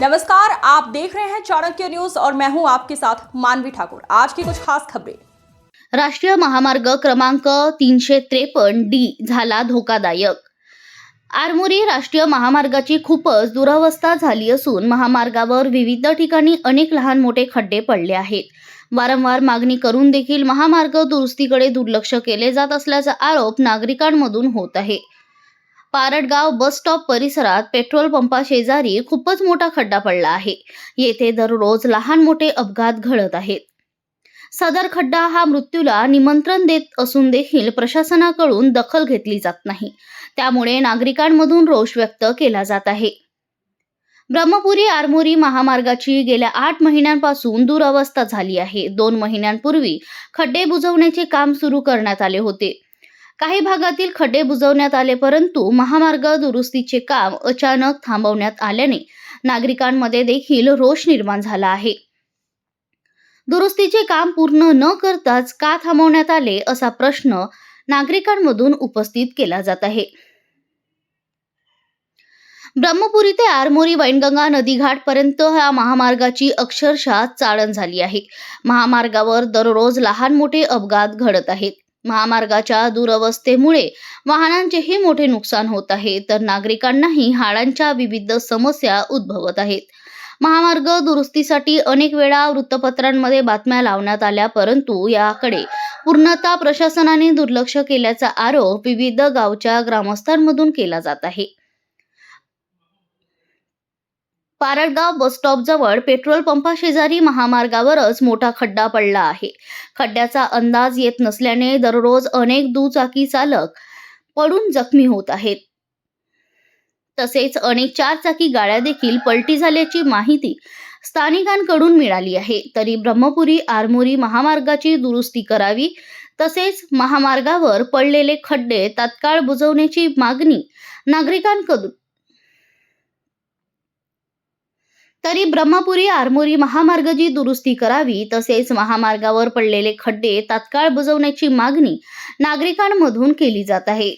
नमस्कार, आप देख रहे हैं चाणक्य न्यूज और मैं हूं आपके साथ मानवी ठाकुर। आज की कुछ खास खबरें। राष्ट्रीय महामार्ग क्रमांक 353 डी झाला धोकादायक। आरमोरी राष्ट्रीय महामार्गाची खूपच दुरवस्था झाली असून महामार्गावर विविध ठिकाणी अनेक लहान मोठे खड्डे पडले आहेत। वारंवार मागणी करून देखील महामार्ग दुरुस्तीकडे दुर्लक्ष केले जात असल्याचा आरोप नागरिकांमधून होत आहे। पारडगाव बस स्टॉप परिसरात पेट्रोल पंपा शेजारी खूपच मोठा खड्डा पडला आहे। येथे दररोज लहान मोठे अपघात घडत आहेत। सदर खड्डा हा मृत्यूला निमंत्रण देत असून देखील प्रशासनाकडून दखल घेतली जात नाही। त्यामुळे नागरिकांमधून रोष व्यक्त केला जात आहे। ब्रह्मपुरी आरमोरी महामार्गाची गेल्या 8 महिन्यांपासून दुरवस्था झाली आहे। 2 महिन्यांपूर्वी खड्डे बुजवण्याचे काम सुरू करण्यात आले होते। काही भागातील खड्डे बुजवण्यात आले, परंतु महामार्ग दुरुस्तीचे काम अचानक थांबवण्यात आल्याने नागरिकांमध्ये देखील रोष निर्माण झाला आहे। दुरुस्तीचे काम पूर्ण न करताच का थांबवण्यात आले असा प्रश्न नागरिकांमधून उपस्थित केला जात आहे। ब्रह्मपुरी ते आरमोरी वैनगंगा नदीघाट पर्यंत या महामार्गाची अक्षरशः चाळण झाली आहे। महामार्गावर दररोज लहान मोठे अपघात घडत आहेत। महामार्गाच्या दुरवस्थेमुळे वाहनांचेही मोठे नुकसान होत आहे, तर नागरिकांनाही हाडांच्या विविध समस्या उद्भवत आहेत। महामार्ग दुरुस्तीसाठी अनेक वेळा वृत्तपत्रांमध्ये बातम्या लावण्यात आल्या, परंतु याकडे पूर्णतः प्रशासनाने दुर्लक्ष केल्याचा आरोप विविध गावच्या ग्रामस्थांमधून केला जात आहे। पारडगाव बस स्टॉप जवळ पेट्रोल पंपा शेजारी महामार्गावरच मोठा खड्डा पडला आहे। खड्ड्याचा अंदाज येत नसल्याने दररोज अनेक दुचाकी चालक पडून जखमी होत आहेत। तसेच अनेक 4 चाकी गाड्या देखील पलटी झाल्याची माहिती स्थानिकांकडून मिळाली आहे। तरी ब्रह्मपुरी आरमोरी महामार्गाची दुरुस्ती करावी, तसेच महामार्गावर पडलेले खड्डे तात्काळ बुजवण्याची मागणी नागरिकांकडून ब्रह्मपुरी आरमोरी महामार्गाची दुरुस्ती करावी, तसेच महामार्गावर पडलेले खड्डे तात्काळ बुजवण्याची मागणी नागरिकांमधून केली जात आहे।